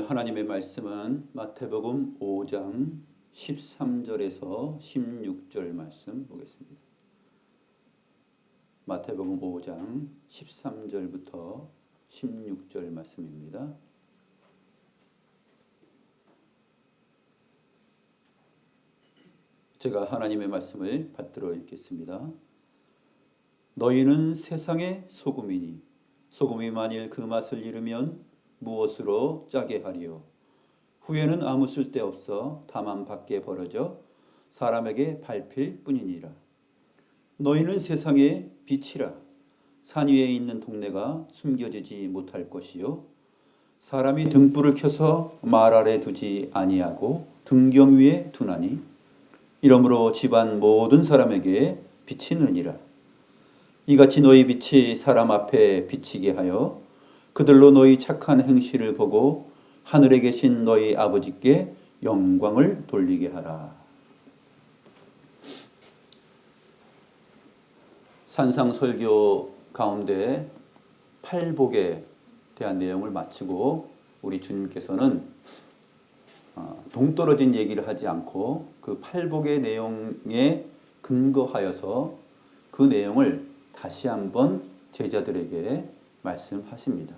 오늘 하나님의 말씀은 마태복음 5장 13절에서 16절 말씀 보겠습니다. 마태복음 5장 13절부터 16절 말씀입니다. 제가 하나님의 말씀을 받들어 읽겠습니다. 너희는 세상의 소금이니 소금이 만일 그 맛을 잃으면 무엇으로 짜게 하리요? 후에는 아무 쓸데없어 다만 밖에 버려져 사람에게 밟힐 뿐이니라. 너희는 세상의 빛이라. 산 위에 있는 동네가 숨겨지지 못할 것이요 사람이 등불을 켜서 말 아래 두지 아니하고 등경 위에 두나니 이러므로 집안 모든 사람에게 비치느니라. 이같이 너희 빛이 사람 앞에 비치게 하여 그들로 너희 착한 행실을 보고 하늘에 계신 너희 아버지께 영광을 돌리게 하라. 산상설교 가운데 팔복에 대한 내용을 마치고 우리 주님께서는 동떨어진 얘기를 하지 않고 그 팔복의 내용에 근거하여서 그 내용을 다시 한번 제자들에게 말씀하십니다.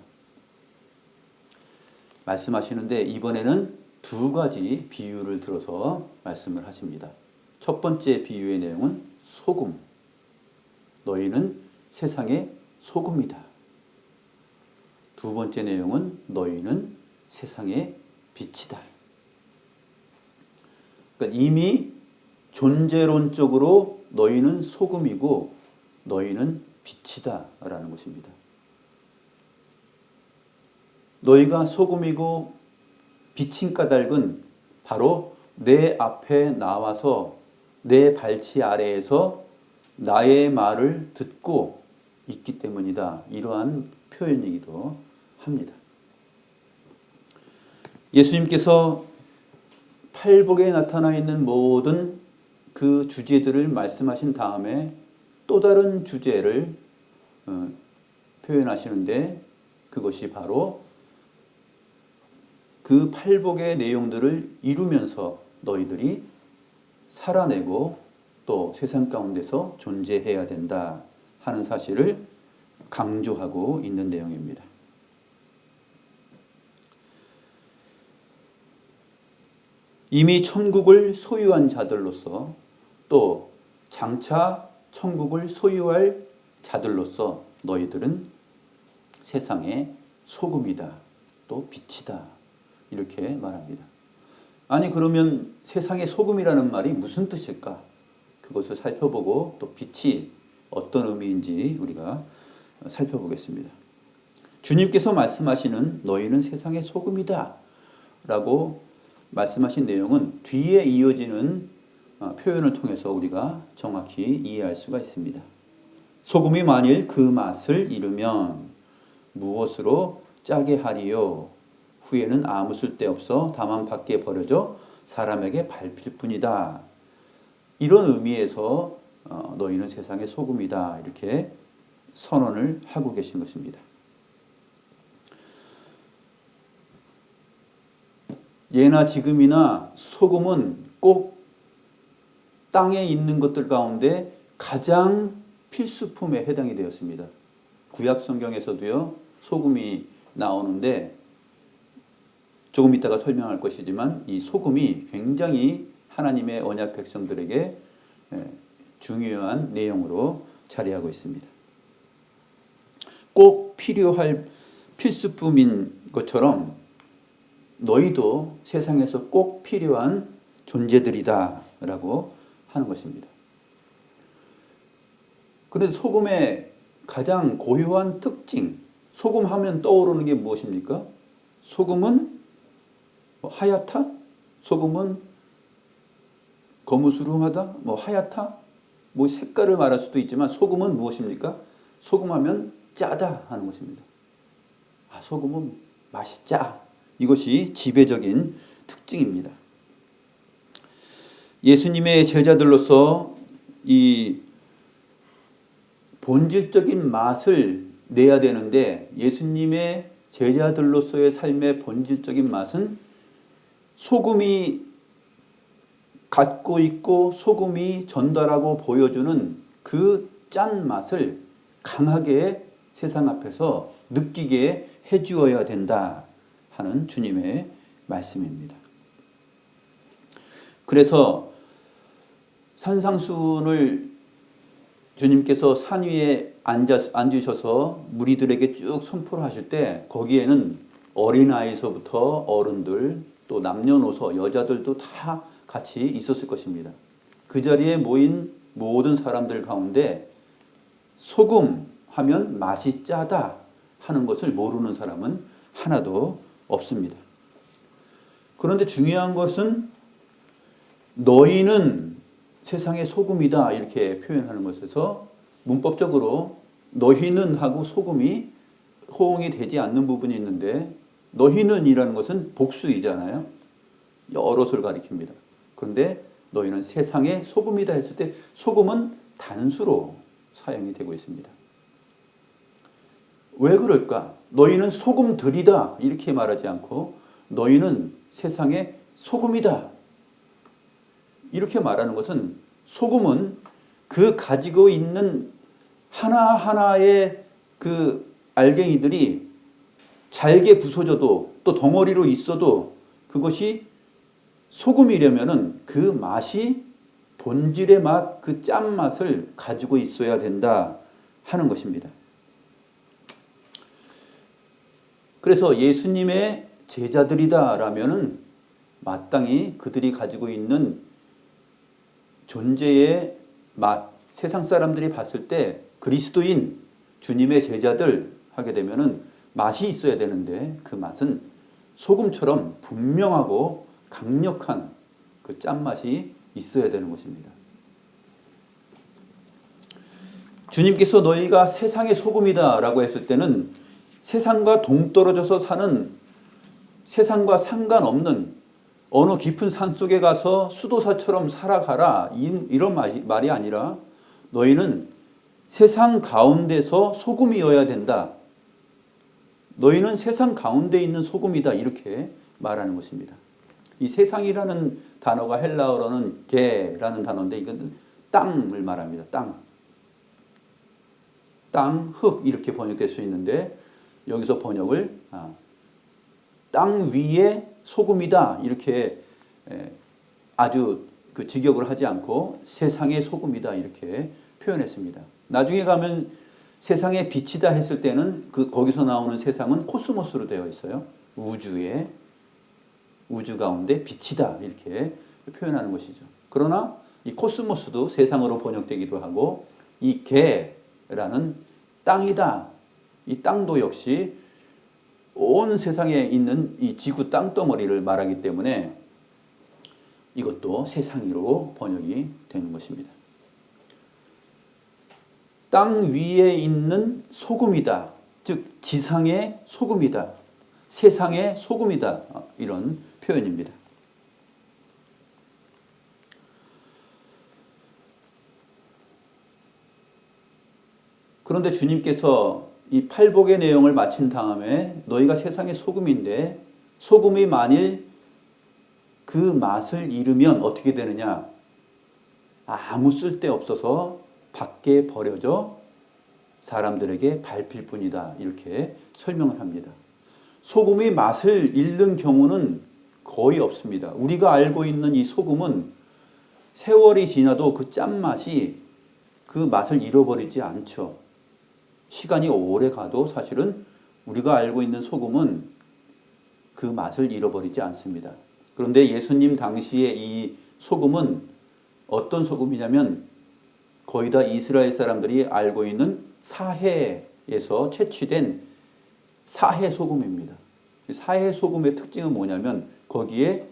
말씀하시는데 이번에는 두 가지 비유를 들어서 말씀을 하십니다. 첫 번째 비유의 내용은 소금. 너희는 세상의 소금이다. 두 번째 내용은 너희는 세상의 빛이다. 그러니까 이미 존재론적으로 너희는 소금이고 너희는 빛이다 라는 것입니다. 너희가 소금이고 빛인 까닭은 바로 내 앞에 나와서 내 발치 아래에서 나의 말을 듣고 있기 때문이다. 이러한 표현이기도 합니다. 예수님께서 팔복에 나타나 있는 모든 그 주제들을 말씀하신 다음에 또 다른 주제를 표현하시는데 그것이 바로 그 팔복의 내용들을 이루면서 너희들이 살아내고 또 세상 가운데서 존재해야 된다 하는 사실을 강조하고 있는 내용입니다. 이미 천국을 소유한 자들로서 또 장차 천국을 소유할 자들로서 너희들은 세상의 소금이다. 또 빛이다. 이렇게 말합니다. 아니 그러면 세상의 소금이라는 말이 무슨 뜻일까? 그것을 살펴보고 또 빛이 어떤 의미인지 우리가 살펴보겠습니다. 주님께서 말씀하시는 너희는 세상의 소금이다 라고 말씀하신 내용은 뒤에 이어지는 표현을 통해서 우리가 정확히 이해할 수가 있습니다. 소금이 만일 그 맛을 잃으면 무엇으로 짜게 하리요? 후에는 아무 쓸데없어 다만 밖에 버려져 사람에게 밟힐 뿐이다. 이런 의미에서 너희는 세상의 소금이다. 이렇게 선언을 하고 계신 것입니다. 예나 지금이나 소금은 꼭 땅에 있는 것들 가운데 가장 필수품에 해당이 되었습니다. 구약 성경에서도요, 소금이 나오는데 조금 이따가 설명할 것이지만 이 소금이 굉장히 하나님의 언약 백성들에게 중요한 내용으로 자리하고 있습니다. 꼭 필요할 필수품인 것처럼 너희도 세상에서 꼭 필요한 존재들이다 라고 하는 것입니다. 그런데 소금의 가장 고유한 특징, 소금 하면 떠오르는 게 무엇입니까? 소금은 하얗다? 소금은 거무스름하다? 하얗다? 색깔을 말할 수도 있지만 소금은 무엇입니까? 소금하면 짜다 하는 것입니다. 소금은 맛이 짜. 이것이 지배적인 특징입니다. 예수님의 제자들로서 이 본질적인 맛을 내야 되는데 예수님의 제자들로서의 삶의 본질적인 맛은 소금이 갖고 있고 소금이 전달하고 보여주는 그 짠맛을 강하게 세상 앞에서 느끼게 해주어야 된다 하는 주님의 말씀입니다. 그래서 산상수훈을 주님께서 산 위에 앉으셔서 무리들에게 쭉 선포를 하실 때 거기에는 어린아이서부터 어른들 또 남녀노소 여자들도 다 같이 있었을 것입니다. 그 자리에 모인 모든 사람들 가운데 소금 하면 맛이 짜다 하는 것을 모르는 사람은 하나도 없습니다. 그런데 중요한 것은 너희는 세상의 소금이다 이렇게 표현하는 것에서 문법적으로 너희는 하고 소금이 호응이 되지 않는 부분이 있는데 너희는 이라는 것은 복수이잖아요. 여럿을 가리킵니다. 그런데 너희는 세상의 소금이다 했을 때 소금은 단수로 사용이 되고 있습니다. 왜 그럴까? 너희는 소금들이다 이렇게 말하지 않고 너희는 세상의 소금이다 이렇게 말하는 것은 소금은 그 가지고 있는 하나하나의 그 알갱이들이 잘게 부서져도 또 덩어리로 있어도 그것이 소금이려면은 그 맛이 본질의 맛, 그 짠맛을 가지고 있어야 된다 하는 것입니다. 그래서 예수님의 제자들이다라면은 마땅히 그들이 가지고 있는 존재의 맛, 세상 사람들이 봤을 때 그리스도인 주님의 제자들 하게 되면은 맛이 있어야 되는데 그 맛은 소금처럼 분명하고 강력한 그 짠맛이 있어야 되는 것입니다. 주님께서 너희가 세상의 소금이다 라고 했을 때는 세상과 동떨어져서 사는 세상과 상관없는 어느 깊은 산속에 가서 수도사처럼 살아가라 이런 말이 아니라 너희는 세상 가운데서 소금이어야 된다. 너희는 세상 가운데 있는 소금이다 이렇게 말하는 것입니다. 이 세상이라는 단어가 헬라어로는 게라는 단어인데 이건 땅을 말합니다. 땅, 흙 이렇게 번역될 수 있는데 여기서 번역을 땅 위에 소금이다 이렇게 아주 그 직역을 하지 않고 세상의 소금이다 이렇게 표현했습니다. 나중에 가면 세상의 빛이다 했을 때는 거기서 나오는 세상은 코스모스로 되어 있어요. 우주 가운데 빛이다 이렇게 표현하는 것이죠. 그러나 이 코스모스도 세상으로 번역되기도 하고 이 개라는 땅이다. 이 땅도 역시 온 세상에 있는 이 지구 땅덩어리를 말하기 때문에 이것도 세상으로 번역이 되는 것입니다. 땅 위에 있는 소금이다. 즉 지상의 소금이다. 세상의 소금이다. 이런 표현입니다. 그런데 주님께서 이 팔복의 내용을 마친 다음에 너희가 세상의 소금인데 소금이 만일 그 맛을 잃으면 어떻게 되느냐? 아무 쓸데 없어서 밖에 버려져 사람들에게 밟힐 뿐이다. 이렇게 설명을 합니다. 소금이 맛을 잃는 경우는 거의 없습니다. 우리가 알고 있는 이 소금은 세월이 지나도 그 짠맛이 그 맛을 잃어버리지 않죠. 시간이 오래 가도 사실은 우리가 알고 있는 소금은 그 맛을 잃어버리지 않습니다. 그런데 예수님 당시에 이 소금은 어떤 소금이냐면 거의 다 이스라엘 사람들이 알고 있는 사해에서 채취된 사해 소금입니다. 사해 소금의 특징은 뭐냐면 거기에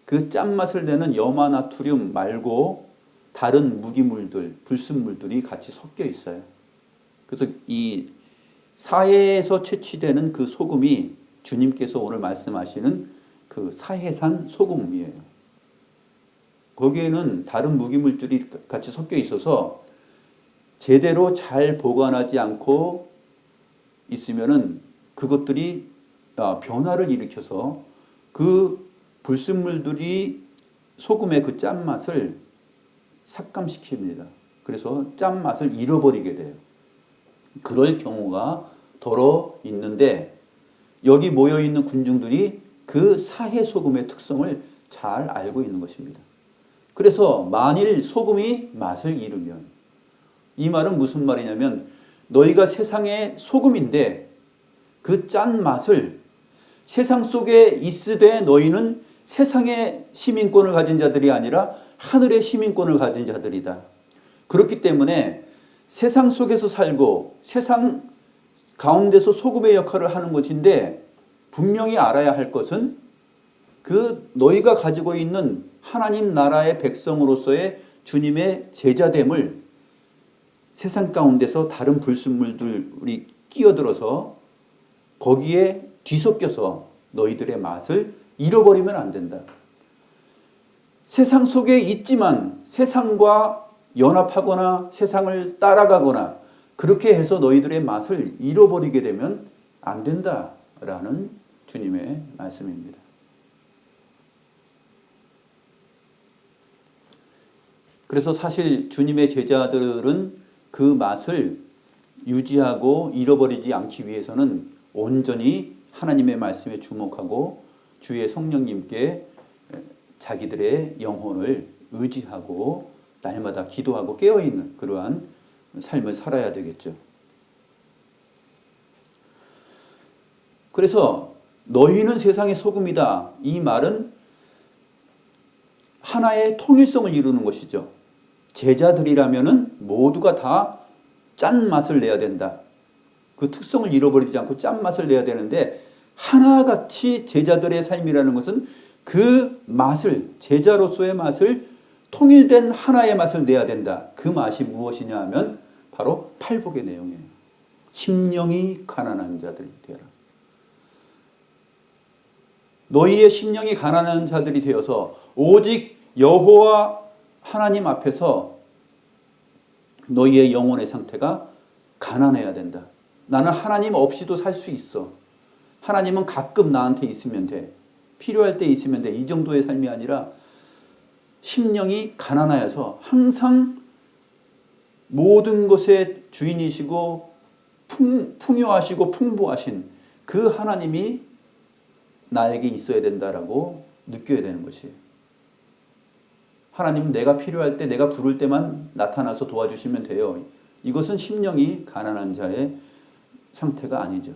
그 짠맛을 내는 염화나트륨 말고 다른 무기물들, 불순물들이 같이 섞여 있어요. 그래서 이 사해에서 채취되는 그 소금이 주님께서 오늘 말씀하시는 그 사해산 소금이에요. 거기에는 다른 무기물들이 같이 섞여 있어서 제대로 잘 보관하지 않고 있으면은 그것들이 변화를 일으켜서 그 불순물들이 소금의 그 짠맛을 삭감시킵니다. 그래서 짠맛을 잃어버리게 돼요. 그럴 경우가 더러 있는데 여기 모여있는 군중들이 그 사해 소금의 특성을 잘 알고 있는 것입니다. 그래서 만일 소금이 맛을 잃으면, 이 말은 무슨 말이냐면 너희가 세상의 소금인데 그 짠맛을 세상 속에 있으되 너희는 세상의 시민권을 가진 자들이 아니라 하늘의 시민권을 가진 자들이다. 그렇기 때문에 세상 속에서 살고 세상 가운데서 소금의 역할을 하는 것인데, 분명히 알아야 할 것은 그 너희가 가지고 있는 하나님 나라의 백성으로서의 주님의 제자됨을 세상 가운데서 다른 불순물들이 끼어들어서 거기에 뒤섞여서 너희들의 맛을 잃어버리면 안 된다. 세상 속에 있지만 세상과 연합하거나 세상을 따라가거나 그렇게 해서 너희들의 맛을 잃어버리게 되면 안 된다라는 주님의 말씀입니다. 그래서 사실 주님의 제자들은 그 맛을 유지하고 잃어버리지 않기 위해서는 온전히 하나님의 말씀에 주목하고 주의 성령님께 자기들의 영혼을 의지하고 날마다 기도하고 깨어있는 그러한 삶을 살아야 되겠죠. 그래서 너희는 세상의 소금이다. 이 말은 하나의 통일성을 이루는 것이죠. 제자들이라면은 모두가 다 짠맛을 내야 된다. 그 특성을 잃어버리지 않고 짠맛을 내야 되는데, 하나같이 제자들의 삶이라는 것은 그 맛을, 제자로서의 맛을, 통일된 하나의 맛을 내야 된다. 그 맛이 무엇이냐 하면 바로 팔복의 내용이에요. 심령이 가난한 자들이 되어라. 너희의 심령이 가난한 자들이 되어서 오직 여호와 하나님 앞에서 너희의 영혼의 상태가 가난해야 된다. 나는 하나님 없이도 살 수 있어. 하나님은 가끔 나한테 있으면 돼. 필요할 때 있으면 돼. 이 정도의 삶이 아니라 심령이 가난하여서 항상 모든 것의 주인이시고 풍요하시고 풍부하신 그 하나님이 나에게 있어야 된다라고 느껴야 되는 것이에요. 하나님은 내가 필요할 때, 내가 부를 때만 나타나서 도와주시면 돼요. 이것은 심령이 가난한 자의 상태가 아니죠.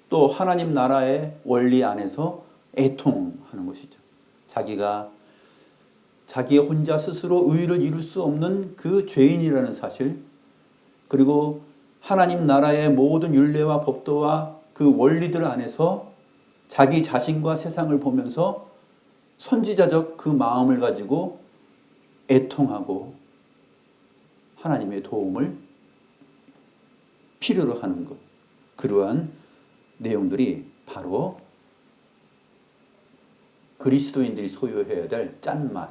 또 하나님 나라의 원리 안에서 애통하는 것이죠. 자기 혼자 스스로 의를 이룰 수 없는 그 죄인이라는 사실, 그리고 하나님 나라의 모든 율례와 법도와 그 원리들 안에서 자기 자신과 세상을 보면서 선지자적 그 마음을 가지고 애통하고 하나님의 도움을 필요로 하는 것, 그러한 내용들이 바로 그리스도인들이 소유해야 될 짠맛,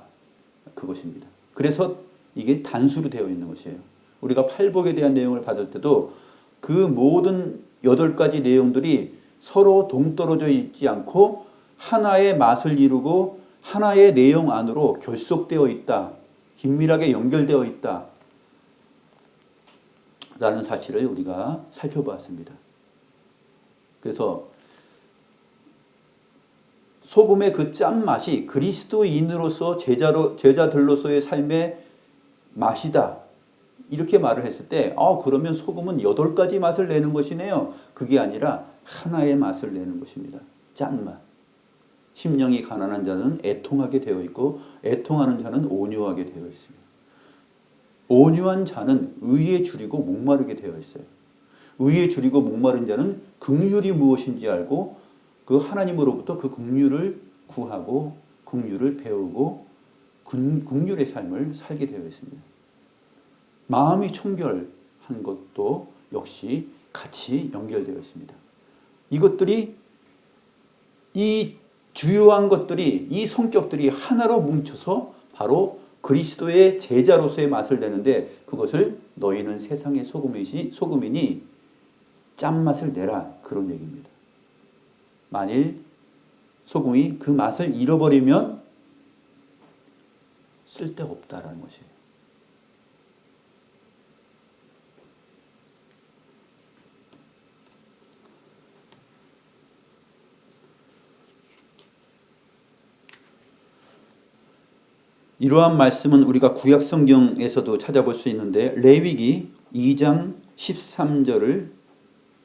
그것입니다. 그래서 이게 단수로 되어 있는 것이에요. 우리가 팔복에 대한 내용을 받을 때도 그 모든 8가지 내용들이 서로 동떨어져 있지 않고 하나의 맛을 이루고 하나의 내용 안으로 결속되어 있다. 긴밀하게 연결되어 있다. 라는 사실을 우리가 살펴보았습니다. 그래서 소금의 그 짠맛이 그리스도인으로서 제자들로서의 삶의 맛이다. 이렇게 말을 했을 때 그러면 소금은 8가지 맛을 내는 것이네요. 그게 아니라 하나의 맛을 내는 것입니다. 짠맛. 심령이 가난한 자는 애통하게 되어 있고 애통하는 자는 온유하게 되어 있습니다. 온유한 자는 의에 줄이고 목마르게 되어 있어요. 의에 줄이고 목마른 자는 긍휼이 무엇인지 알고 그 하나님으로부터 그 긍휼을 구하고 긍휼을 배우고 긍휼의 삶을 살게 되어 있습니다. 마음이 청결한 것도 역시 같이 연결되어 있습니다. 이것들이, 이 주요한 것들이, 이 성격들이 하나로 뭉쳐서 바로 그리스도의 제자로서의 맛을 내는데, 그것을 너희는 세상의 소금이니 짠맛을 내라, 그런 얘기입니다. 만일 소금이 그 맛을 잃어버리면 쓸데없다라는 것이에요. 이러한 말씀은 우리가 구약 성경에서도 찾아볼 수 있는데 레위기 2장 13절을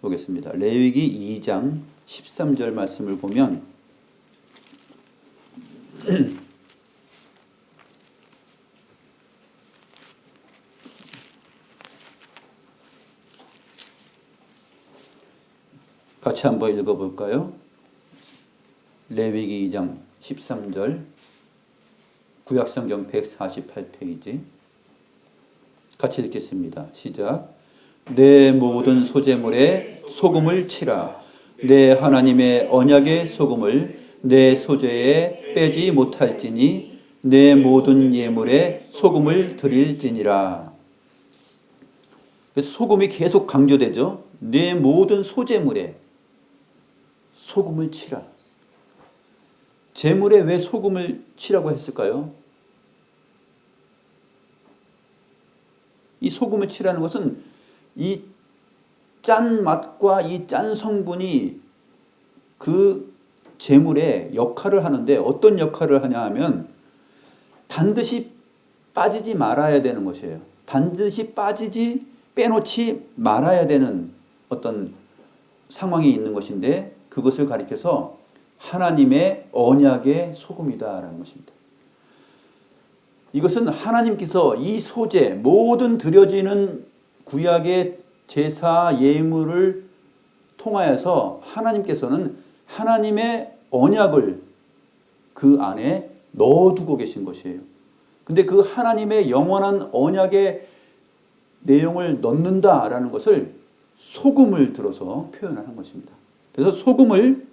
보겠습니다. 레위기 2장 13절 말씀을 보면 같이 한번 읽어볼까요? 레위기 2장 13절 구약성경 148페이지 같이 읽겠습니다. 시작. 내 모든 소재물에 소금을 치라. 내 하나님의 언약의 소금을 내 소재에 빼지 못할지니 내 모든 예물에 소금을 드릴지니라. 그래서 소금이 계속 강조되죠. 내 모든 소재물에 소금을 치라. 제물에 왜 소금을 치라고 했을까요? 이 소금을 치라는 것은 이 짠 맛과 이 짠 성분이 그 제물에 역할을 하는데 어떤 역할을 하냐 하면 반드시 빠지지 말아야 되는 것이에요. 반드시 빼놓지 말아야 되는 어떤 상황이 있는 것인데 그것을 가리켜서 하나님의 언약의 소금이다라는 것입니다. 이것은 하나님께서 이 소재 모든 드려지는 구약의 제사 예물을 통하여서 하나님께서는 하나님의 언약을 그 안에 넣어두고 계신 것이에요. 근데 그 하나님의 영원한 언약의 내용을 넣는다라는 것을 소금을 들어서 표현하는 것입니다. 그래서 소금을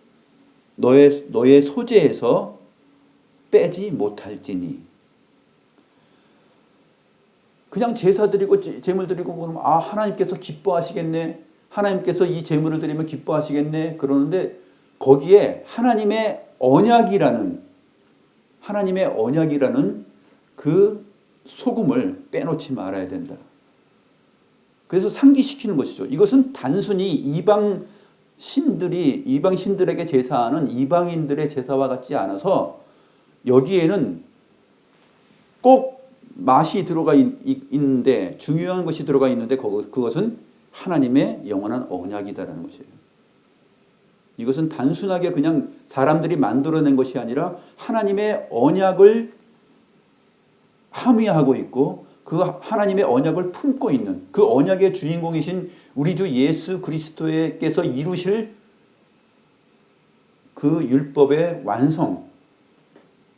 너의 소재에서 빼지 못할지니. 그냥 제사 드리고 제물 드리고 그러면 하나님께서 기뻐하시겠네. 하나님께서 이 제물을 드리면 기뻐하시겠네. 그러는데 거기에 하나님의 언약이라는 그 소금을 빼놓지 말아야 된다. 그래서 상기시키는 것이죠. 이것은 단순히 이방 신들에게 제사하는 이방인들의 제사와 같지 않아서 여기에는 꼭 맛이 들어가 있는데 중요한 것이 들어가 있는데 그것은 하나님의 영원한 언약이다라는 것이에요. 이것은 단순하게 그냥 사람들이 만들어낸 것이 아니라 하나님의 언약을 함의하고 있고 그 하나님의 언약을 품고 있는 그 언약의 주인공이신 우리 주 예수 그리스도께서 이루실 그 율법의 완성,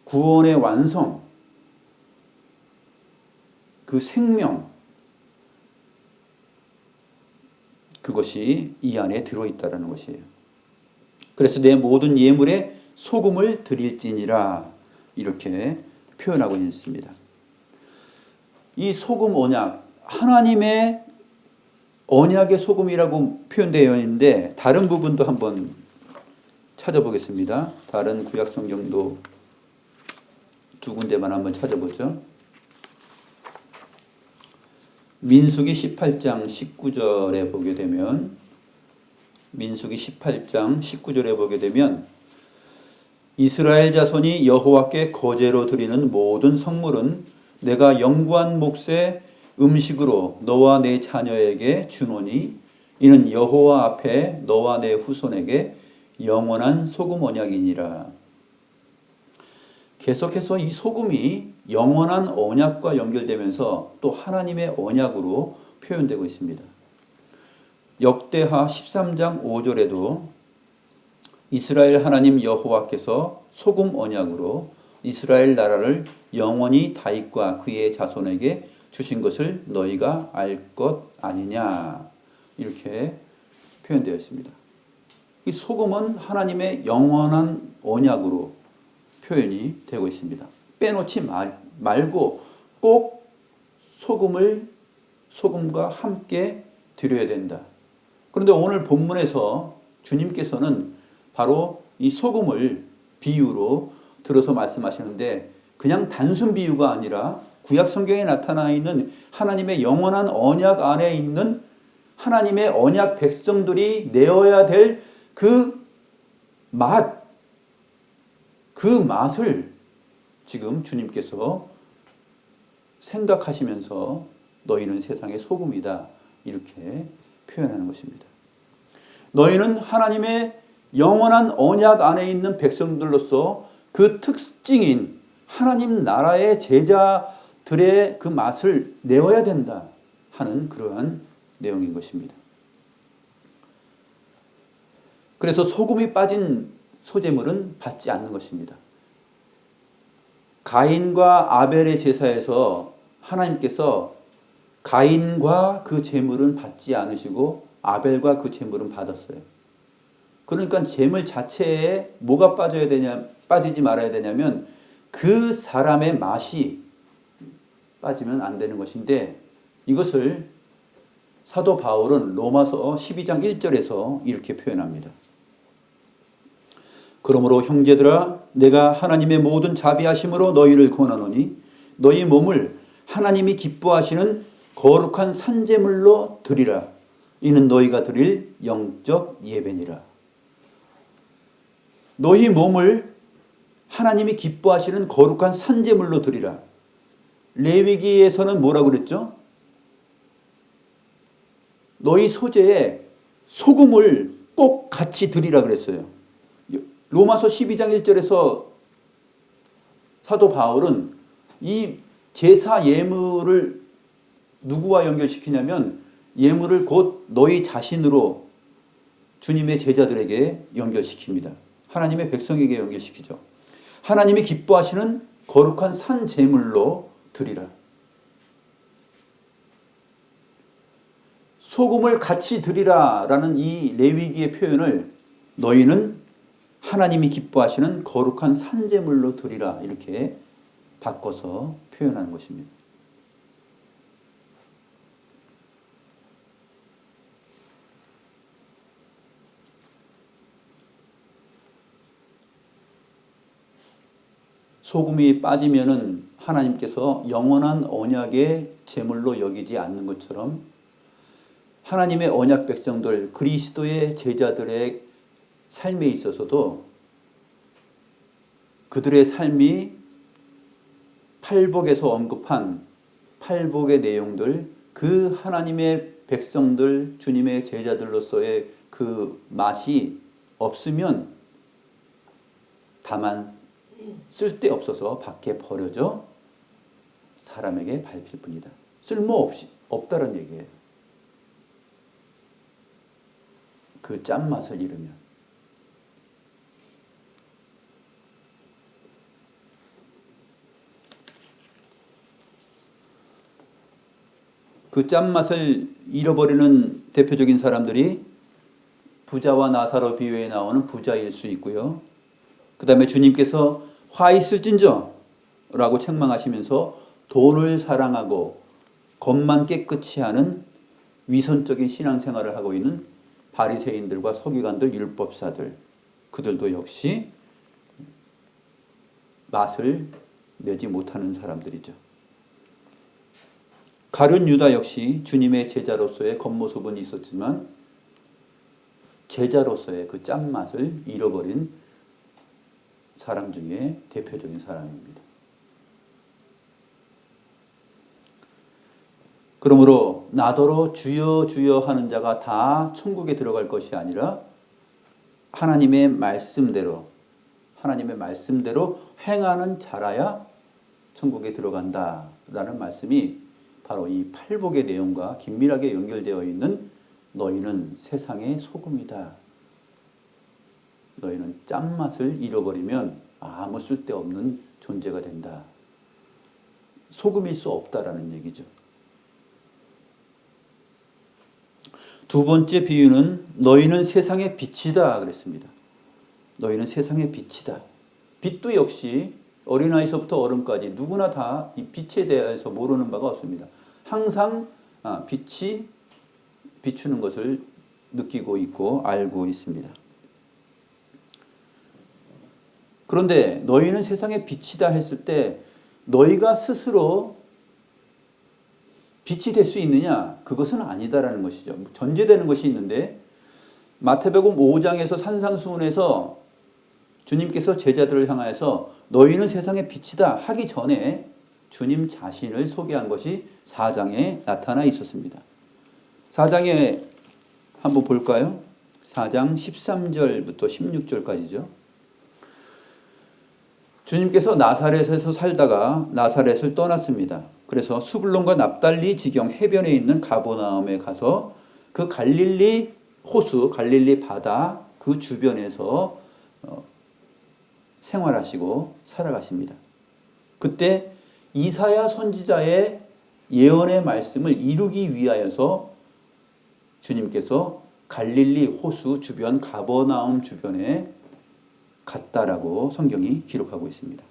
구원의 완성, 그 생명, 그것이 이 안에 들어있다라는 것이에요. 그래서 내 모든 예물에 소금을 드릴지니라 이렇게 표현하고 있습니다. 이 소금 언약, 하나님의 언약의 소금이라고 표현되어 있는데 다른 부분도 한번 찾아보겠습니다. 다른 구약 성경도 두 군데만 한번 찾아보죠. 민수기 18장 19절에 보게 되면 이스라엘 자손이 여호와께 거제로 드리는 모든 성물은 내가 영구한 몫의 음식으로 너와 내 자녀에게 주노니 이는 여호와 앞에 너와 내 후손에게 영원한 소금 언약이니라. 계속해서 이 소금이 영원한 언약과 연결되면서 또 하나님의 언약으로 표현되고 있습니다. 역대하 13장 5절에도 이스라엘 하나님 여호와께서 소금 언약으로 이스라엘 나라를 영원히 다윗과 그의 자손에게 주신 것을 너희가 알 것 아니냐 이렇게 표현되어 있습니다. 이 소금은 하나님의 영원한 언약으로 표현이 되고 있습니다. 빼놓지 말고 꼭 소금과 함께 드려야 된다. 그런데 오늘 본문에서 주님께서는 바로 이 소금을 비유로 들어서 말씀하시는데 그냥 단순 비유가 아니라 구약 성경에 나타나 있는 하나님의 영원한 언약 안에 있는 하나님의 언약 백성들이 내어야 될 그 맛을 지금 주님께서 생각하시면서 너희는 세상의 소금이다 이렇게 표현하는 것입니다. 너희는 하나님의 영원한 언약 안에 있는 백성들로서 그 특징인 하나님 나라의 제자들의 그 맛을 내어야 된다 하는 그러한 내용인 것입니다. 그래서 소금이 빠진 소제물은 받지 않는 것입니다. 가인과 아벨의 제사에서 하나님께서 가인과 그 제물은 받지 않으시고 아벨과 그 제물은 받았어요. 그러니까 제물 자체에 뭐가 빠지지 말아야 되냐면 그 사람의 맛이 빠지면 안 되는 것인데 이것을 사도 바울은 로마서 12장 1절에서 이렇게 표현합니다. 그러므로 형제들아 내가 하나님의 모든 자비하심으로 너희를 권하노니 너희 몸을 하나님이 기뻐하시는 거룩한 산제물로 드리라. 이는 너희가 드릴 영적 예배니라. 너희 몸을 하나님이 기뻐하시는 거룩한 산제물로 드리라. 레위기에서는 뭐라고 그랬죠? 너희 소재에 소금을 꼭 같이 드리라 그랬어요. 로마서 12장 1절에서 사도 바울은 이 제사 예물을 누구와 연결시키냐면 예물을 곧 너희 자신으로 주님의 제자들에게 연결시킵니다. 하나님의 백성에게 연결시키죠. 하나님이 기뻐하시는 거룩한 산 제물로 드리라. 소금을 같이 드리라라는 이 레위기의 표현을 너희는 하나님이 기뻐하시는 거룩한 산제물로 드리라 이렇게 바꿔서 표현하는 것입니다. 소금이 빠지면은 하나님께서 영원한 언약의 제물로 여기지 않는 것처럼 하나님의 언약 백성들 그리스도의 제자들의 삶에 있어서도 그들의 삶이 팔복에서 언급한 팔복의 내용들 그 하나님의 백성들 주님의 제자들로서의 그 맛이 없으면 다만 쓸데없어서 밖에 버려져 사람에게 밟힐 뿐이다. 없다는 얘기예요. 그 짠맛을 잃으면. 그 짠맛을 잃어버리는 대표적인 사람들이 부자와 나사로 비유에 나오는 부자일 수 있고요. 그 다음에 주님께서 화 있을진저 라고 책망하시면서 돈을 사랑하고 겉만 깨끗이 하는 위선적인 신앙생활을 하고 있는 바리새인들과 서기관들, 율법사들 그들도 역시 맛을 내지 못하는 사람들이죠. 가룟 유다 역시 주님의 제자로서의 겉모습은 있었지만 제자로서의 그 짠맛을 잃어버린 사람 중에 대표적인 사람입니다. 그러므로 나더러 주여 주여 하는 자가 다 천국에 들어갈 것이 아니라 하나님의 말씀대로 행하는 자라야 천국에 들어간다라는 말씀이 바로 이 팔복의 내용과 긴밀하게 연결되어 있는 너희는 세상의 소금이다. 너희는 짠맛을 잃어버리면 아무 쓸데없는 존재가 된다. 소금일 수 없다라는 얘기죠. 두 번째 비유는 너희는 세상의 빛이다 그랬습니다. 너희는 세상의 빛이다. 빛도 역시 어린아이서부터 어른까지 누구나 다 이 빛에 대해서 모르는 바가 없습니다. 항상 빛이 비추는 것을 느끼고 있고 알고 있습니다. 그런데 너희는 세상의 빛이다 했을 때 너희가 스스로 빛이 될 수 있느냐? 그것은 아니다라는 것이죠. 전제되는 것이 있는데 마태복음 5장에서 산상수훈에서 주님께서 제자들을 향하여서 너희는 세상의 빛이다 하기 전에 주님 자신을 소개한 것이 4장에 나타나 있었습니다. 4장에 한번 볼까요? 4장 13절부터 16절까지죠. 주님께서 나사렛에서 살다가 나사렛을 떠났습니다. 그래서 수불론과 납달리 지경 해변에 있는 가버나움에 가서 그 갈릴리 호수, 갈릴리 바다 그 주변에서 생활하시고 살아가십니다. 그때 이사야 선지자의 예언의 말씀을 이루기 위하여서 주님께서 갈릴리 호수 주변 가버나움 주변에 갔다라고 성경이 기록하고 있습니다.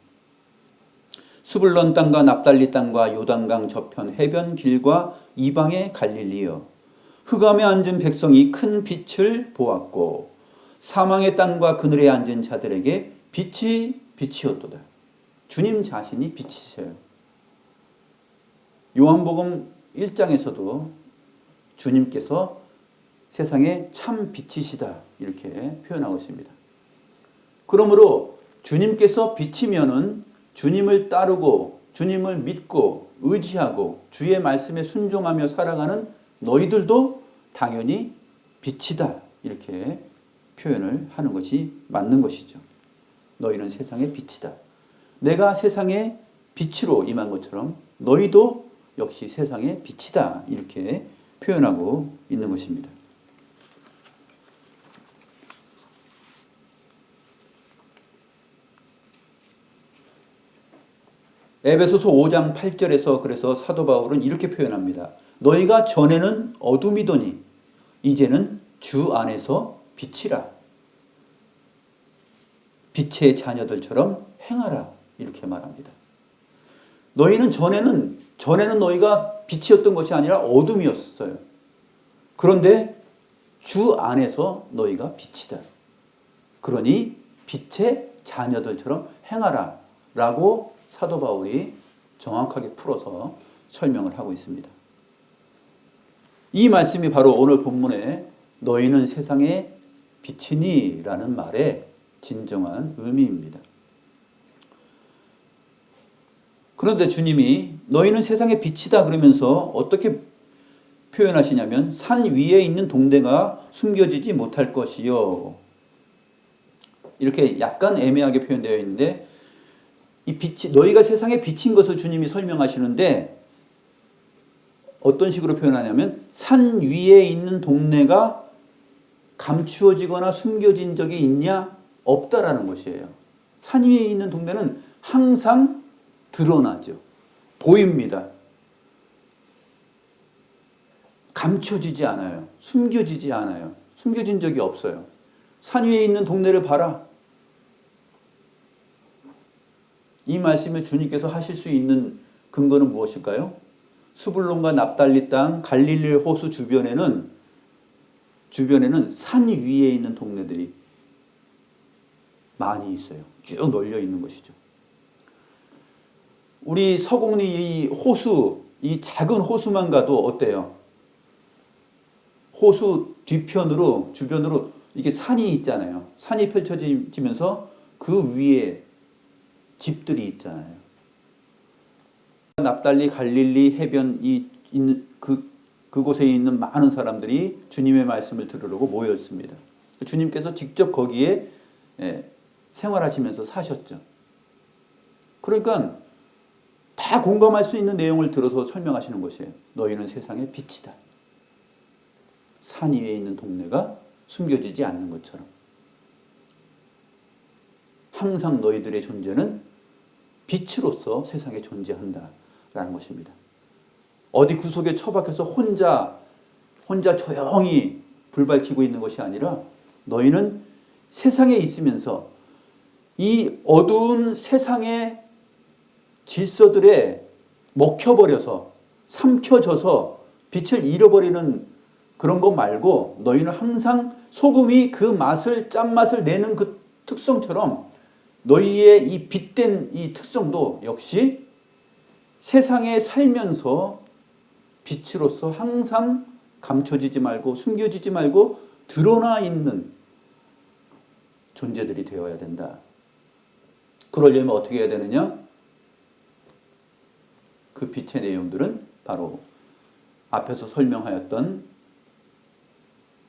수불론 땅과 납달리 땅과 요단강 저편 해변 길과 이방의 갈릴리여 흑암에 앉은 백성이 큰 빛을 보았고 사망의 땅과 그늘에 앉은 자들에게 빛이 빛이었도다. 주님 자신이 빛이세요. 요한복음 1장에서도 주님께서 세상에 참 빛이시다 이렇게 표현하고 있습니다. 그러므로 주님께서 빛이면은 주님을 따르고 주님을 믿고 의지하고 주의 말씀에 순종하며 살아가는 너희들도 당연히 빛이다 이렇게 표현을 하는 것이 맞는 것이죠. 너희는 세상의 빛이다. 내가 세상의 빛으로 임한 것처럼 너희도 역시 세상의 빛이다 이렇게 표현하고 있는 것입니다. 에베소서 5장 8절에서 그래서 사도 바울은 이렇게 표현합니다. 너희가 전에는 어둠이더니 이제는 주 안에서 빛이라. 빛의 자녀들처럼 행하라. 이렇게 말합니다. 너희는 전에는 너희가 빛이었던 것이 아니라 어둠이었어요. 그런데 주 안에서 너희가 빛이다. 그러니 빛의 자녀들처럼 행하라. 라고 사도 바울이 정확하게 풀어서 설명을 하고 있습니다. 이 말씀이 바로 오늘 본문에 너희는 세상의 빛이니 라는 말의 진정한 의미입니다. 그런데 주님이 너희는 세상의 빛이다 그러면서 어떻게 표현하시냐면 산 위에 있는 동네가 숨겨지지 못할 것이요. 이렇게 약간 애매하게 표현되어 있는데 이 빛이 너희가 세상의 빛인 것을 주님이 설명하시는데 어떤 식으로 표현하냐면 산 위에 있는 동네가 감추어지거나 숨겨진 적이 있냐? 없다라는 것이에요. 산 위에 있는 동네는 항상 드러나죠. 보입니다. 감춰지지 않아요. 숨겨지지 않아요. 숨겨진 적이 없어요. 산 위에 있는 동네를 봐라. 이 말씀을 주님께서 하실 수 있는 근거는 무엇일까요? 수불론과 납달리 땅 갈릴리 호수 주변에는 산 위에 있는 동네들이 많이 있어요. 쭉 널려 있는 것이죠. 우리 서곡리 이 호수, 이 작은 호수만 가도 어때요? 호수 뒤편으로 주변으로 이게 산이 있잖아요. 산이 펼쳐지면서 그 위에 집들이 있잖아요. 납달리 갈릴리 해변 그곳에 있는 많은 사람들이 주님의 말씀을 들으려고 모였습니다. 주님께서 직접 거기에 생활하시면서 사셨죠. 그러니까 다 공감할 수 있는 내용을 들어서 설명하시는 것이에요. 너희는 세상의 빛이다. 산 위에 있는 동네가 숨겨지지 않는 것처럼 항상 너희들의 존재는 빛으로서 세상에 존재한다라는 것입니다. 어디 구석에 처박혀서 혼자 조용히 불 밝히고 있는 것이 아니라 너희는 세상에 있으면서 이 어두운 세상의 질서들에 먹혀버려서 삼켜져서 빛을 잃어버리는 그런 거 말고 너희는 항상 소금이 그 맛을 짠맛을 내는 그 특성처럼 너희의 이 빛된 이 특성도 역시 세상에 살면서 빛으로서 항상 감춰지지 말고 숨겨지지 말고 드러나 있는 존재들이 되어야 된다. 그러려면 어떻게 해야 되느냐? 그 빛의 내용들은 바로 앞에서 설명하였던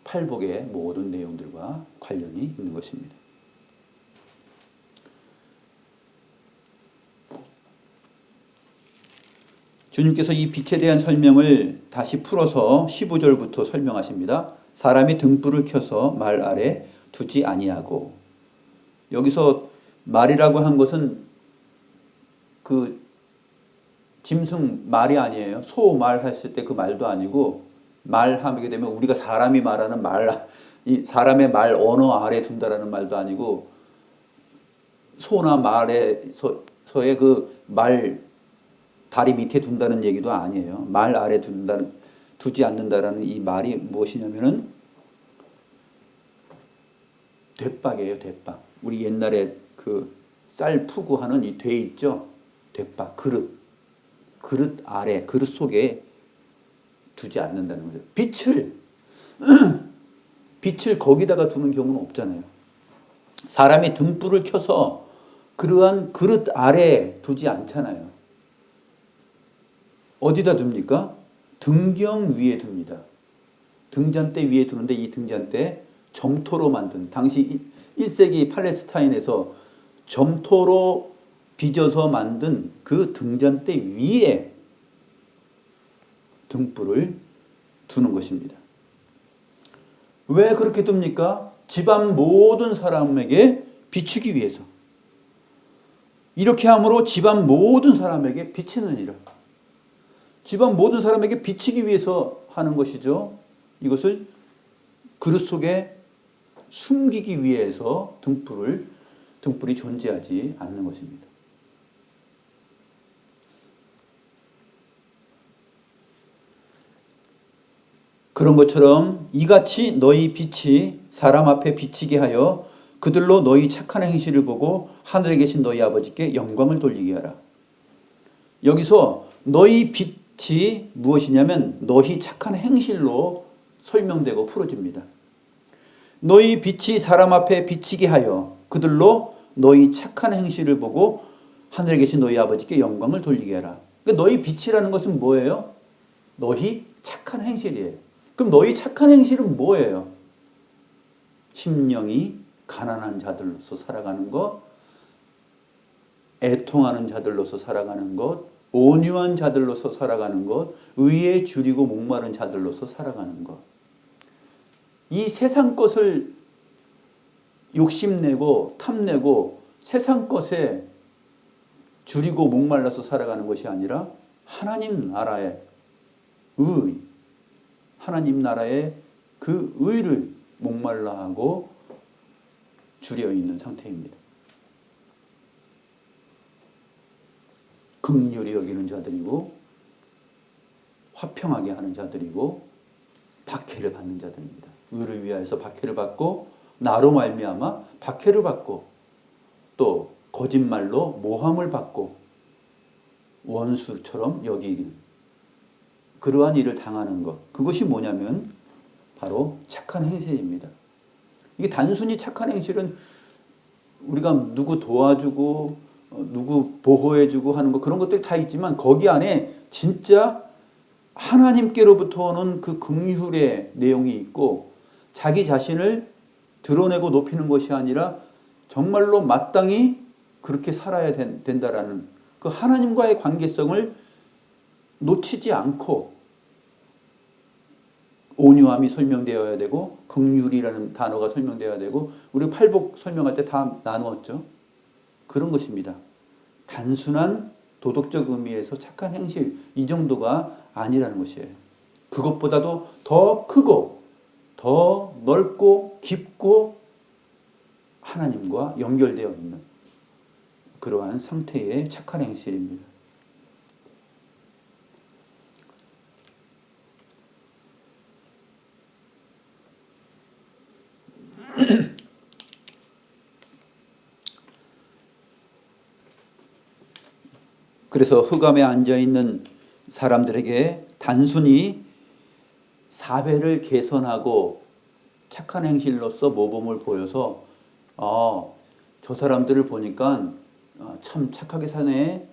팔복의 모든 내용들과 관련이 있는 것입니다. 주님께서 이 빛에 대한 설명을 다시 풀어서 15절부터 설명하십니다. 사람이 등불을 켜서 말 아래 두지 아니하고, 여기서 말이라고 한 것은 그 짐승 말이 아니에요. 소 말 했을 때 그 말도 아니고, 말하게 되면 우리가 사람이 말하는 말, 이 사람의 말 언어 아래 둔다라는 말도 아니고, 소나 말에서의 그 말 다리 밑에 둔다는 얘기도 아니에요. 말 아래 두지 않는다라는 이 말이 무엇이냐면은 대박이에요, 대박. 우리 옛날에 그 쌀 푸고 하는 이 돼 있죠? 대박, 그릇. 그릇 아래, 그릇 속에 두지 않는다는 거죠. 빛을 거기다가 두는 경우는 없잖아요. 사람이 등불을 켜서 그러한 그릇 아래 두지 않잖아요. 어디다 둡니까? 등경 위에 둡니다. 등잔대 위에 두는데 이 등잔대 점토로 만든, 당시 1세기 팔레스타인에서 점토로 빚어서 만든 그 등잔대 위에 등불을 두는 것입니다. 왜 그렇게 둡니까? 집안 모든 사람에게 비추기 위해서. 이렇게 함으로 집안 모든 사람에게 비치느니라. 집안 모든 사람에게 비치기 위해서 하는 것이죠. 이것을 그릇 속에 숨기기 위해서 등불이 존재하지 않는 것입니다. 그런 것처럼 이같이 너희 빛이 사람 앞에 비치게 하여 그들로 너희 착한 행실을 보고 하늘에 계신 너희 아버지께 영광을 돌리게 하라. 여기서 너희 빛이 무엇이냐면 너희 착한 행실로 설명되고 풀어집니다. 너희 빛이 사람 앞에 비치게 하여 그들로 너희 착한 행실을 보고 하늘에 계신 너희 아버지께 영광을 돌리게 하라. 그러니까 너희 빛이라는 것은 뭐예요? 너희 착한 행실이에요. 그럼 너희 착한 행실은 뭐예요? 심령이 가난한 자들로서 살아가는 것, 애통하는 자들로서 살아가는 것, 온유한 자들로서 살아가는 것, 의에 줄이고 목마른 자들로서 살아가는 것. 이 세상 것을 욕심내고 탐내고 세상 것에 줄이고 목말라서 살아가는 것이 아니라 하나님 나라의 의, 하나님 나라의 그 의를 목말라 하고 줄여 있는 상태입니다. 긍휼히 여기는 자들이고 화평하게 하는 자들이고 박해를 받는 자들입니다. 의를 위하여서 박해를 받고 나로 말미암아 박해를 받고 또 거짓말로 모함을 받고 원수처럼 여기는 그러한 일을 당하는 것, 그것이 뭐냐면 바로 착한 행실입니다. 이게 단순히 착한 행실은 우리가 누구 도와주고 누구 보호해주고 하는 것, 그런 것들이 다 있지만 거기 안에 진짜 하나님께로부터 오는 그 긍휼의 내용이 있고 자기 자신을 드러내고 높이는 것이 아니라 정말로 마땅히 그렇게 살아야 된다라는 그 하나님과의 관계성을 놓치지 않고 온유함이 설명되어야 되고 긍휼이라는 단어가 설명되어야 되고 우리 팔복 설명할 때 다 나누었죠. 그런 것입니다. 단순한 도덕적 의미에서 착한 행실 이 정도가 아니라는 것이에요. 그것보다도 더 크고 더 넓고 깊고 하나님과 연결되어 있는 그러한 상태의 착한 행실입니다. 그래서 흑암에 앉아 있는 사람들에게 단순히 사회를 개선하고 착한 행실로서 모범을 보여서 저 사람들을 보니까 참 착하게 사네,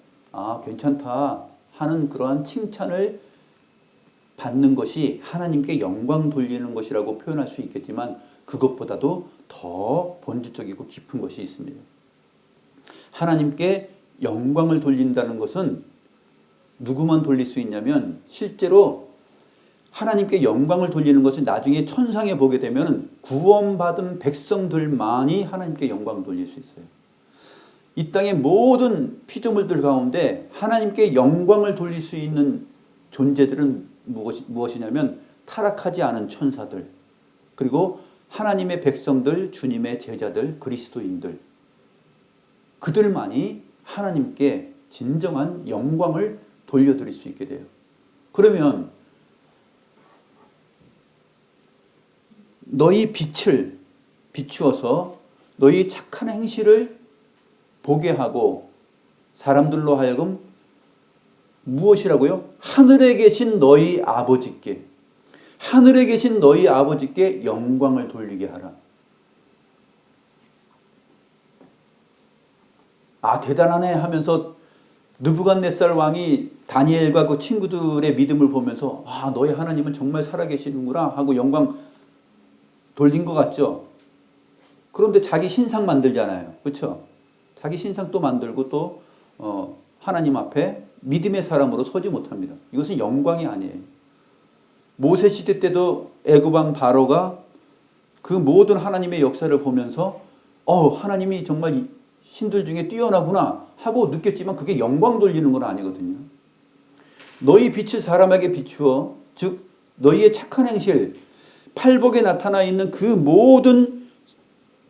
괜찮다 하는 그러한 칭찬을 받는 것이 하나님께 영광 돌리는 것이라고 표현할 수 있겠지만 그것보다도 더 본질적이고 깊은 것이 있습니다. 하나님께 영광을 돌린다는 것은 누구만 돌릴 수 있냐면 실제로 하나님께 영광을 돌리는 것은 나중에 천상에 보게 되면 구원받은 백성들만이 하나님께 영광을 돌릴 수 있어요. 이 땅의 모든 피조물들 가운데 하나님께 영광을 돌릴 수 있는 존재들은 무엇이냐면 타락하지 않은 천사들, 그리고 하나님의 백성들, 주님의 제자들, 그리스도인들, 그들만이 하나님께 진정한 영광을 돌려드릴 수 있게 돼요. 그러면 너희 빛을 비추어서 너희 착한 행실을 보게 하고 사람들로 하여금 무엇이라고요? 하늘에 계신 너희 아버지께, 하늘에 계신 너희 아버지께 영광을 돌리게 하라. 대단하네 하면서 느부갓네살 왕이 다니엘과 그 친구들의 믿음을 보면서 너희 하나님은 정말 살아계시는구나 하고 영광 돌린 것 같죠? 그런데 자기 신상 만들잖아요. 그렇죠? 자기 신상 또 만들고 또 하나님 앞에 믿음의 사람으로 서지 못합니다. 이것은 영광이 아니에요. 모세 시대 때도 애굽 왕 바로가 그 모든 하나님의 역사를 보면서 하나님이 정말 신들 중에 뛰어나구나 하고 느꼈지만 그게 영광 돌리는 건 아니거든요. 너희 빛을 사람에게 비추어, 즉 너희의 착한 행실, 팔복에 나타나 있는 그 모든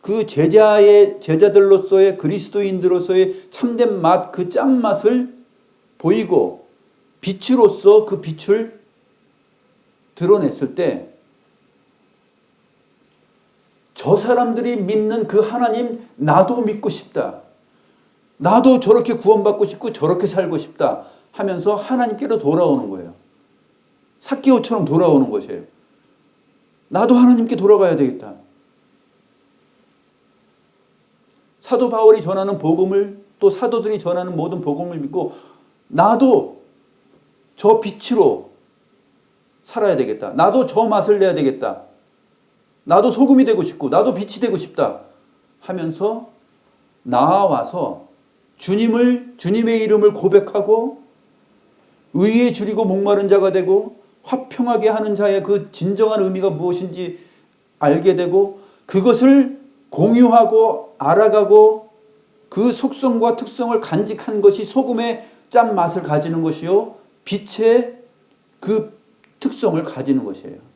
그 제자들로서의 그리스도인들로서의 참된 맛, 그 짠맛을 보이고 빛으로서 그 빛을 드러냈을 때 저 사람들이 믿는 그 하나님 나도 믿고 싶다. 나도 저렇게 구원받고 싶고 저렇게 살고 싶다 하면서 하나님께로 돌아오는 거예요. 삭개오처럼 돌아오는 것이에요. 나도 하나님께 돌아가야 되겠다. 사도 바울이 전하는 복음을, 또 사도들이 전하는 모든 복음을 믿고 나도 저 빛으로 살아야 되겠다. 나도 저 맛을 내야 되겠다. 나도 소금이 되고 싶고 나도 빛이 되고 싶다 하면서 나와서 주님의 이름을 고백하고 의에 줄이고 목마른 자가 되고 화평하게 하는 자의 그 진정한 의미가 무엇인지 알게 되고 그것을 공유하고 알아가고 그 속성과 특성을 간직한 것이 소금의 짠맛을 가지는 것이요 빛의 그 특성을 가지는 것이에요.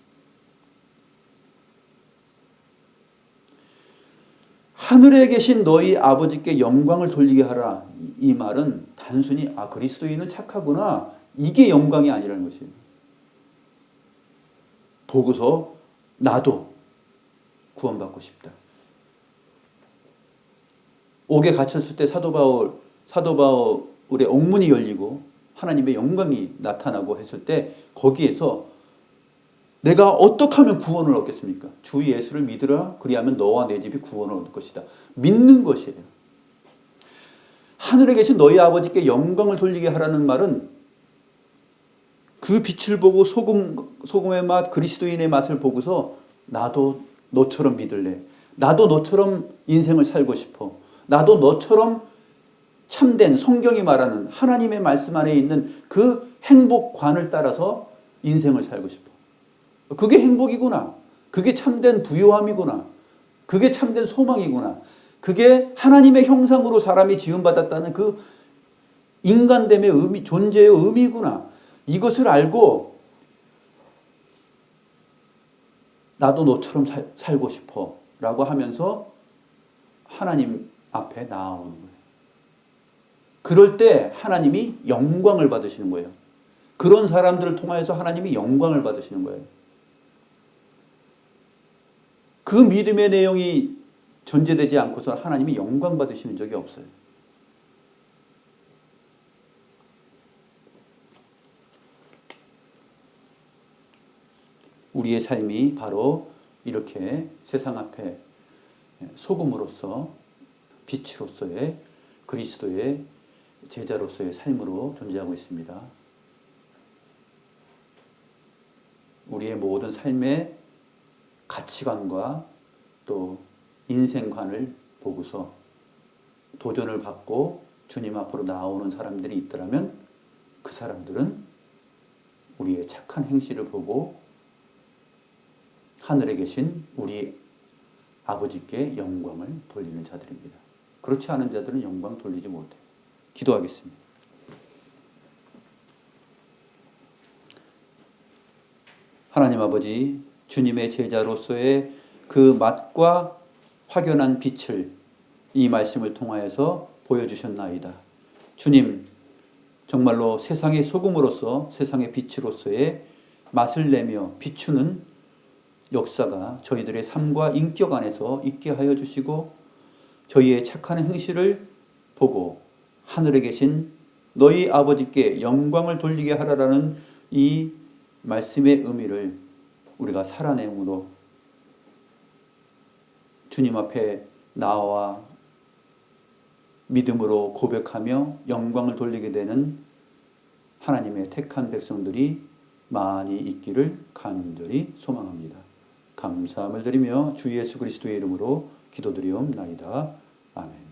하늘에 계신 너희 아버지께 영광을 돌리게 하라. 이 말은 단순히 그리스도인은 착하구나 이게 영광이 아니라는 것이에요. 보고서 나도 구원받고 싶다. 옥에 갇혔을 때 사도 바울의 옥문이 열리고 하나님의 영광이 나타나고 했을 때 거기에서 내가 어떻게 하면 구원을 얻겠습니까? 주 예수를 믿으라. 그리하면 너와 내 집이 구원을 얻을 것이다. 믿는 것이에요. 하늘에 계신 너희 아버지께 영광을 돌리게 하라는 말은 그 빛을 보고 소금의 맛, 그리스도인의 맛을 보고서 나도 너처럼 믿을래. 나도 너처럼 인생을 살고 싶어. 나도 너처럼 참된 성경이 말하는 하나님의 말씀 안에 있는 그 행복관을 따라서 인생을 살고 싶어. 그게 행복이구나. 그게 참된 부요함이구나. 그게 참된 소망이구나. 그게 하나님의 형상으로 사람이 지음받았다는 그 인간됨의 의미, 존재의 의미구나. 이것을 알고 나도 너처럼 살고 싶어 라고 하면서 하나님 앞에 나아오는 거예요. 그럴 때 하나님이 영광을 받으시는 거예요. 그런 사람들을 통하여서 하나님이 영광을 받으시는 거예요. 그 믿음의 내용이 전제되지 않고서 하나님이 영광 받으시는 적이 없어요. 우리의 삶이 바로 이렇게 세상 앞에 소금으로서 빛으로서의 그리스도의 제자로서의 삶으로 존재하고 있습니다. 우리의 모든 삶의 가치관과 또 인생관을 보고서 도전을 받고 주님 앞으로 나오는 사람들이 있더라면 그 사람들은 우리의 착한 행실을 보고 하늘에 계신 우리 아버지께 영광을 돌리는 자들입니다. 그렇지 않은 자들은 영광 돌리지 못해요. 기도하겠습니다. 하나님 아버지, 주님의 제자로서의 그 맛과 확연한 빛을 이 말씀을 통하여서 보여주셨나이다. 주님, 정말로 세상의 소금으로서 세상의 빛으로서의 맛을 내며 비추는 역사가 저희들의 삶과 인격 안에서 있게 하여 주시고 저희의 착한 행실을 보고 하늘에 계신 너희 아버지께 영광을 돌리게 하라라는 이 말씀의 의미를 우리가 살아내므로 주님 앞에 나와 믿음으로 고백하며 영광을 돌리게 되는 하나님의 택한 백성들이 많이 있기를 간절히 소망합니다. 감사함을 드리며 주 예수 그리스도의 이름으로 기도드리옵나이다. 아멘.